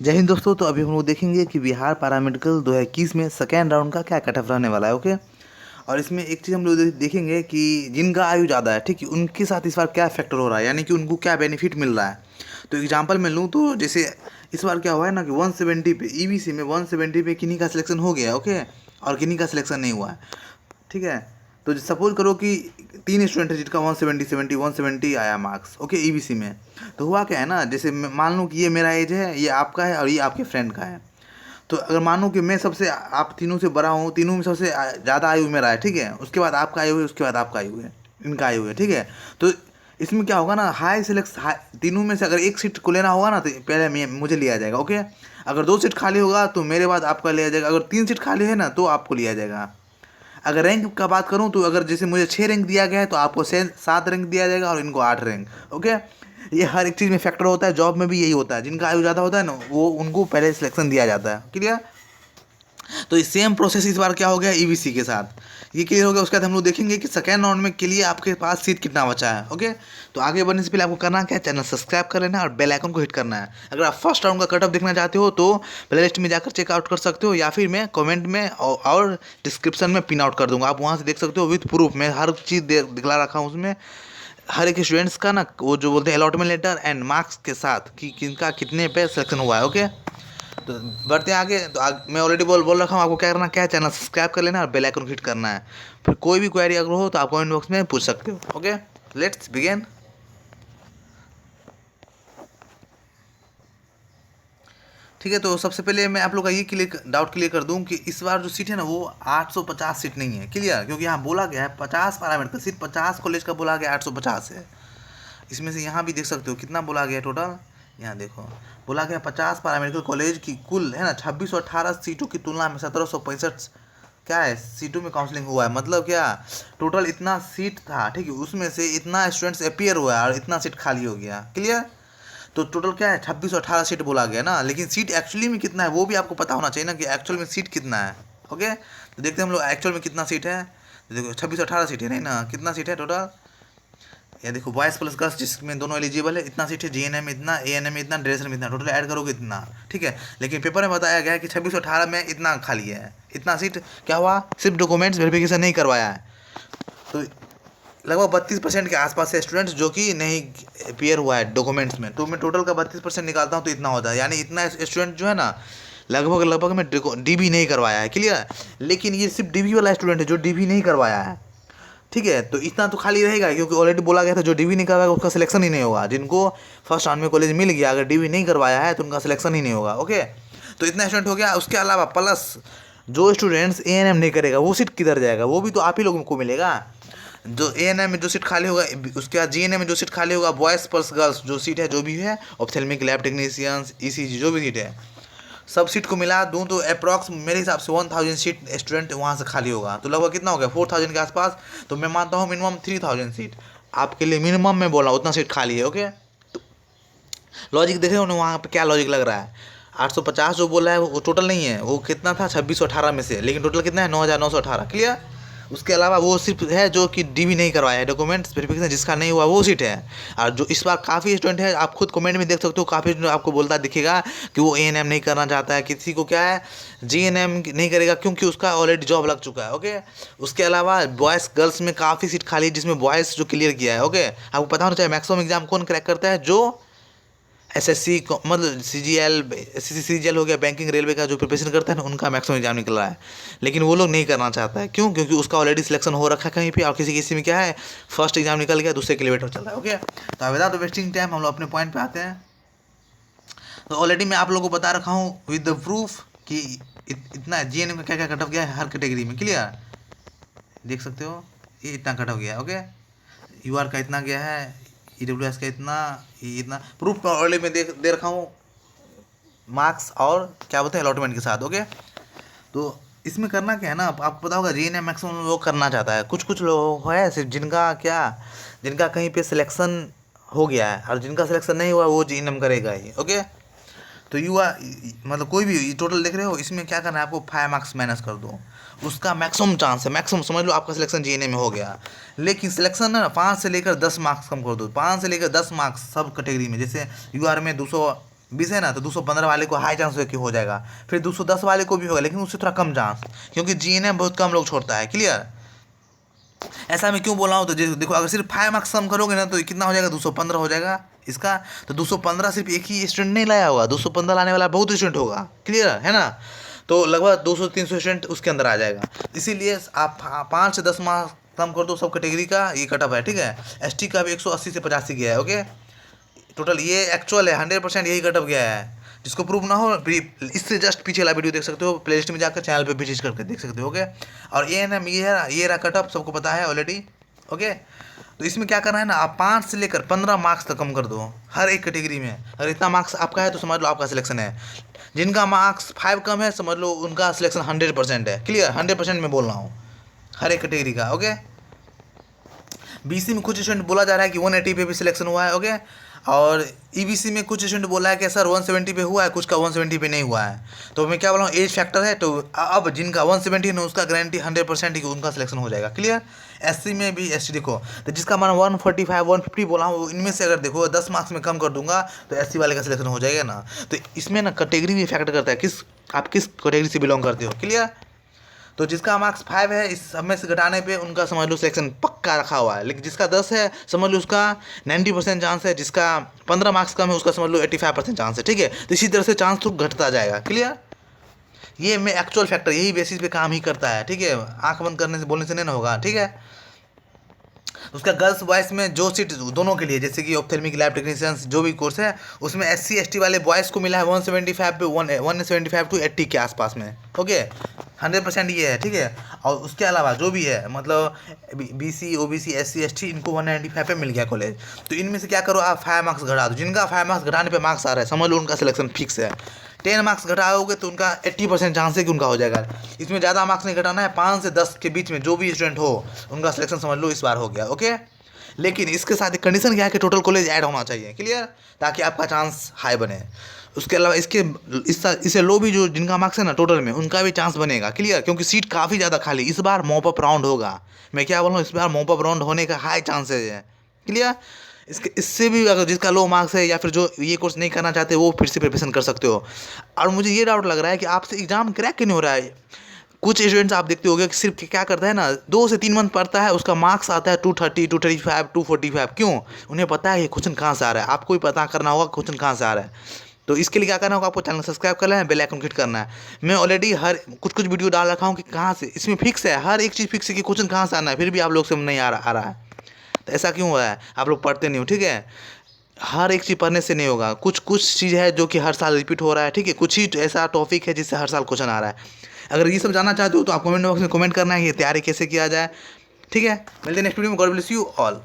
जय हिंद दोस्तों। तो अभी हम लोग देखेंगे कि बिहार पैरामेडिकल 2021 में सेकेंड राउंड का क्या कट ऑफ रहने वाला है। ओके। और इसमें एक चीज़ हम लोग देखेंगे कि जिनका आयु ज़्यादा है, ठीक है, उनके साथ इस बार क्या फैक्टर हो रहा है, यानी कि उनको क्या बेनिफिट मिल रहा है। तो एग्जांपल मैं लूँ तो जैसे इस बार क्या हुआ है ना कि 170 पे ईबीसी में 170 पे किन्हीं का सिलेक्शन हो गया, ओके, और किन्हीं का सिलेक्शन नहीं हुआ है, ठीक है। तो सपोज करो कि 3 स्टूडेंट है जिनका 170 आया मार्क्स, ओके, ईबीसी में। तो हुआ क्या है ना, जैसे मान लो कि ये मेरा एज है, ये आपका है और ये आपके फ्रेंड का है। तो अगर मानो कि मैं सबसे आप तीनों से बड़ा हूँ, तीनों में सबसे ज़्यादा आयु मेरा है, ठीक है, उसके बाद आपका आयु है, उसके बाद आपका आयु है, इनका आयु है, ठीक है। तो इसमें क्या होगा ना, हाई सिलेक्ट तीनों में से अगर एक सीट को लेना होगा ना तो पहले मैं मुझे लिया जाएगा, ओके। अगर 2 सीट खाली होगा तो मेरे बाद आपका लिया जाएगा, अगर 3 सीट खाली है ना तो आपको लिया जाएगा। अगर रैंक का बात करूँ तो अगर जैसे मुझे 6 रैंक दिया गया है तो आपको 7 रैंक दिया जाएगा और इनको 8 रैंक, ओके। ये हर एक चीज़ में फैक्टर होता है, जॉब में भी यही होता है, जिनका आयु ज़्यादा होता है ना वो उनको पहले सिलेक्शन दिया जाता है, क्लियर। तो ये सेम प्रोसेस इस बार क्या हो गया ईबीसी के साथ, ये क्लियर हो गया। उसके बाद हम लोग देखेंगे कि सेकेंड राउंड में के लिए आपके पास सीट कितना बचा है, ओके। तो आगे बढ़ने से पहले आपको करना क्या है, चैनल सब्सक्राइब कर लेना है और बेल आइकन को हिट करना है। अगर आप फर्स्ट राउंड का कट ऑफ देखना चाहते हो तो प्ले लिस्ट में जाकर चेकआउट कर सकते हो, या फिर मैं कमेंट में और डिस्क्रिप्शन में पिन आउट कर दूंगा, आप वहाँ से देख सकते हो विथ प्रूफ। मैं हर चीज़ दिखला रखा हूँ उसमें, हर एक स्टूडेंट्स का ना वो जो बोलते हैं अलॉटमेंट लेटर एंड मार्क्स के साथ कि किनका कितने पे सिलेक्शन हुआ है, ओके। तो बढ़ते हैं आगे। तो मैं ऑलरेडी बोल रखा हूँ, आपको क्या करना, क्या है, चैनल सब्सक्राइब कर लेना और बेल आइकन हिट करना है। फिर कोई भी क्वेरी अगर हो तो आप कमेंट बॉक्स में पूछ सकते हो, ओके। Let's begin. ठीक है, तो सबसे पहले मैं आप लोग का ये डाउट क्लियर कर दूं कि इस बार जो सीट है ना वो 850 सीट नहीं है, क्लियर, क्योंकि यहाँ बोला गया है 50 पैरामेडिकल सीट, 50 कॉलेज का बोला गया 850 है। इसमें से यहाँ भी देख सकते हो कितना बोला गया टोटल, यहाँ देखो, बोला गया 50 पैरामेडिकल कॉलेज की कुल है ना 2618 सीटों की तुलना में 1765 क्या है सीटों में काउंसलिंग हुआ है। मतलब क्या, टोटल इतना सीट था, ठीक है, उसमें से इतना स्टूडेंट्स अपियर हुआ है और इतना सीट खाली हो गया, क्लियर। तो टोटल क्या है 2618 सीट बोला गया ना, लेकिन सीट एक्चुअली में कितना है वो भी आपको पता होना चाहिए ना कि एक्चुअल में सीट कितना है, ओके। तो देखते हैं हम लोग एक्चुअल में कितना सीट है। तो देखो 2618 सीट है नहीं ना, कितना सीट है टोटल, ये देखो बॉयज़ प्लस गर्ल्स जिसमें दोनों एलिजिबल है इतना सीट है, जीएनएम में इतना, एएनएम में इतना, ड्रेसर में इतना, टोटल ऐड करोगे इतना, ठीक है। लेकिन पेपर में बताया गया है कि 2618 में इतना खाली है, इतना सीट क्या हुआ, सिर्फ डॉक्यूमेंट्स वेरिफिकेशन नहीं करवाया है। तो लगभग 32% के आसपास है स्टूडेंट्स जो कि नहीं अपियर हुआ है डॉक्यूमेंट्स में। तो मैं टोटल का 32% निकालता हूँ तो इतना होता है, यानी इतना स्टूडेंट जो है ना लगभग में डीबी नहीं करवाया है, क्लियर। लेकिन ये सिर्फ डीबी वाला स्टूडेंट है जो डीबी नहीं करवाया है, ठीक है। तो इतना तो खाली रहेगा क्योंकि ऑलरेडी बोला गया था जो डीवी नहीं करवाएगा उसका सिलेक्शन ही नहीं होगा। जिनको फर्स्ट राउंड में कॉलेज मिल गया अगर डीवी नहीं करवाया है तो उनका सिलेक्शन ही नहीं होगा, ओके। तो इतना स्टूडेंट हो गया। उसके अलावा प्लस जो स्टूडेंट्स एएनएम नहीं करेगा वो सीट किधर जाएगा, वो भी तो आप ही लोगों को मिलेगा। जो एएनएम में जो सीट खाली होगा, उसके बाद जीएनएम में जो सीट खाली होगा, बॉयज़ प्लस गर्ल्स जो सीट है जो भी है, ऑप्थेल्मिक लैब टेक्नीशियंस ईसीजी जो भी सीट है, सब सीट को मिला दूँ तो अप्रॉक्स मेरे हिसाब से 1000 सीट स्टूडेंट वहाँ से खाली होगा। तो लगभग कितना हो गया 4000 के आसपास। तो मैं मानता हूँ मिनिमम 3000 सीट आपके लिए मिनिमम में बोला उतना सीट खाली है, ओके। तो लॉजिक देख रहे हो ना वहाँ पे क्या लॉजिक लग रहा है। 850 जो बोला है वो टोटल नहीं है, वो कितना था 2618 में से, लेकिन टोटल कितना है 9918, क्लियर। उसके अलावा वो सिर्फ है जो कि डीवी नहीं करवाया है, डॉक्यूमेंट्स वेरिफिकेशन जिसका नहीं हुआ वो सीट है। और जो इस बार काफ़ी स्टूडेंट है, आप खुद कमेंट में देख सकते हो, काफ़ी स्टूडेंट आपको बोलता दिखेगा कि वो एएनएम नहीं करना चाहता है, किसी को क्या है जीएनएम नहीं करेगा क्योंकि उसका ऑलरेडी जॉब लग चुका है, ओके। उसके अलावा बॉयज़ गर्ल्स में काफ़ी सीट खाली है जिसमें बॉयज़ जो क्लियर किया है, ओके। आपको पता होना चाहिए मैक्सिमम एग्जाम कौन क्रैक करता है, जो एसएससी मतलब सीजीएल, सीजीएल हो गया, बैंकिंग रेलवे का जो प्रिपरेशन करता है ना उनका मैक्सिमम एग्जाम निकल रहा है। लेकिन वो लोग नहीं करना चाहता है, क्यों, क्योंकि उसका ऑलरेडी सिलेक्शन हो रखा है कहीं पे, और किसी किसी में क्या है फर्स्ट एग्जाम निकल गया, दूसरे के लिए वेट चल रहा है, ओके। तो विदाउट वेस्टिंग टाइम हम लोग अपने पॉइंट पे आते हैं। तो ऑलरेडी मैं आप लोगों को बता रखा हूँ विद द प्रूफ कि इतना जीएनएम का क्या क्या कट ऑफ गया है हर कैटेगरी में, क्लियर। देख सकते हो ये इतना कट ऑफ गया है, ओके। यूआर का इतना गया है, ईडब्ल्यूएस का इतना, ये इतना प्रूफ ऑलरेडी मैं दे रखा हूँ मार्क्स और क्या बोलते हैं अलॉटमेंट के साथ, ओके। तो इसमें करना क्या है ना, आपको पता होगा जीएनएम मैक्सिमम लोग करना चाहता है, कुछ कुछ लोग है सिर्फ जिनका क्या, जिनका कहीं पे सिलेक्शन हो गया है और जिनका सिलेक्शन नहीं हुआ वो जीएनएम करेगा ही, ओके। तो युवा मतलब कोई भी टोटल देख रहे हो, इसमें क्या करना है आपको 5 मार्क्स माइनस कर दो, उसका मैक्सिमम चांस है, मैक्सिमम समझ लो आपका सिलेक्शन जीएनए में हो गया। लेकिन सिलेक्शन है ना 5 से लेकर 10 मार्क्स कम कर दो, 5 से लेकर 10 मार्क्स सब कैटेगरी में। जैसे यूआर में 200 20 है ना, तो 215 वाले को हाई चांस है कि हो जाएगा, फिर 210 वाले को भी होगा, लेकिन उससे थोड़ा कम चांस, क्योंकि जीएनएम बहुत कम लोग छोड़ता है। क्लियर? ऐसा मैं क्यों बोल रहा हूँ, तो देखो अगर सिर्फ 5 मार्क्स कम करोगे ना तो कितना हो जाएगा, 215 हो जाएगा इसका। तो 215 सिर्फ एक ही स्टूडेंट नहीं लाया होगा, 215 लाने वाला बहुत स्टूडेंट होगा। क्लियर है ना? तो लगभग 200-300 स्टूडेंट उसके अंदर आ जाएगा। इसीलिए आप 5 से 10 मार्क्स कम कर दो सब कैटेगरी का, ये कटअप है। ठीक है? एसटी का भी 180 से 85 गया है। ओके, टोटल ये एक्चुअल है, 100% यही कटअप गया है। जिसको प्रूव ना हो, इससे जस्ट पीछे वाला वीडियो देख सकते हो, प्ले लिस्ट में जाकर चैनल पे विजिट करके देख सकते हो। ओके, और ये ना, ये रहा कटअप, सबको पता है ऑलरेडी। ओके, तो इसमें क्या करना है ना, आप 5 से लेकर 15 मार्क्स तक कम कर दो हर एक कैटेगरी में। अगर इतना मार्क्स आपका है तो समझ लो आपका सिलेक्शन है। जिनका मार्क्स 5 कम है समझ लो उनका सिलेक्शन 100% है। क्लियर? 100% मैं बोल रहा हूँ हर एक कैटेगरी का। ओके, बीसी में कुछ स्टूडेंट बोला जा रहा है कि 180 पे भी सिलेक्शन हुआ है। ओके, और ईबीसी में कुछ स्टूडेंट बोला है कि सर 170 पे हुआ है, कुछ का 170 पे नहीं हुआ है। तो मैं क्या बोल रहा हूँ, एज फैक्टर है। तो अब जिनका 170 है उसका गारंटी 100% कि उनका सिलेक्शन हो जाएगा। क्लियर? एससी में भी एसटी देखो, तो जिसका मैं 145 150 बोला हूँ, इनमें से अगर देखो 10 मार्क्स में कम कर दूंगा तो एससी वाले का सिलेक्शन हो जाएगा ना। तो इसमें ना कैटेगरी भी फैक्टर करता है, आप किस कैटेगरी से बिलोंग करते हो। क्लियर? तो जिसका मार्क्स 5 है इस सब में से घटाने पे उनका समझ लो सिलेक्शन पक्का रखा हुआ है। लेकिन जिसका 10 है समझ लो उसका 90% चांस है, जिसका 15 मार्क्स कम है उसका समझ लो 85% चांस है। ठीक है? तो इसी तरह से चांस तो घटता जाएगा। क्लियर? ये में एक्चुअल फैक्टर यही बेसिस पे काम ही करता है। ठीक है? आंख बंद करने से बोलने से नहीं ना होगा। ठीक है? उसका गर्ल्स बॉयज़ में जो सीट दोनों के लिए, जैसे कि ऑप्थेल्मिक लैब टेक्नीशियंस जो भी कोर्स है उसमें एससी एसटी वाले बॉयज़ को मिला है 175 पे 175 टू 80 के आसपास में। ओके, 100% ये है। ठीक है? और उसके अलावा जो भी है मतलब बीसी ओबीसी एससी एसटी इनको 195 पे मिल गया कॉलेज। तो इनमें से क्या करो, आप 5 मार्क्स घटा दो। जिनका 5 मार्क्स घटाने पे मार्क्स आ रहा है समझ लो उनका सिलेक्शन फिक्स है। 10 मार्क्स घटाओगे तो उनका 80% चांस है कि उनका हो जाएगा। इसमें ज़्यादा मार्क्स नहीं घटाना है, 5 से 10 के बीच में जो भी स्टूडेंट हो उनका सिलेक्शन समझ लो इस बार हो गया। ओके, लेकिन इसके साथ एक कंडीशन क्या है कि टोटल कॉलेज ऐड होना चाहिए। क्लियर? ताकि आपका चांस हाई बने। उसके अलावा इससे लो भी जो जिनका मार्क्स है ना टोटल में उनका भी चांस बनेगा। क्लियर? क्योंकि सीट काफ़ी ज़्यादा खाली, इस बार मॉप अप राउंड होगा। मैं क्या बोल रहा हूँ, इस बार मॉप अप राउंड होने का हाई चांसेज है। क्लियर? इससे भी अगर जिसका लो मार्क्स है या फिर जो ये कोर्स नहीं करना चाहते वो फिर से प्रिपरेशन कर सकते हो। और मुझे ये डाउट लग रहा है कि आपसे एग्जाम क्रैक क्यों नहीं हो रहा है। कुछ स्टूडेंट्स आप देखते होंगे कि सिर्फ क्या करता है ना, 2 से 3 मंथ पढ़ता है, उसका मार्क्स आता है 230 235 245। क्यों? उन्हें पता है ये क्वेश्चन कहाँ से आ रहा है। आपको भी पता करना होगा क्वेश्चन कहाँ से आ रहा है। तो इसके लिए क्या करना होगा, आपको चैनल सब्सक्राइब कर लेना है, बेल आइकन क्लिक करना है। मैं ऑलरेडी हर कुछ वीडियो डाल रखा हूँ कि कहाँ से, इसमें फिक्स है, हर एक चीज़ फिक्स है कि क्वेश्चन कहाँ से आना है, फिर भी आप लोग से नहीं आ रहा है। तो ऐसा क्यों हो रहा है, आप लोग पढ़ते नहीं हो। ठीक है? हर एक चीज़ पढ़ने से नहीं होगा, कुछ कुछ चीज़ है जो कि हर साल रिपीट हो रहा है। ठीक है? कुछ ही ऐसा टॉपिक है जिससे हर साल क्वेश्चन आ रहा है। अगर ये सब जानना चाहते हो तो आप कमेंट बॉक्स में कमेंट करना है कि तैयारी कैसे किया जाए। ठीक है? मिलते हैं नेक्स्ट वीडियो में। God bless you all.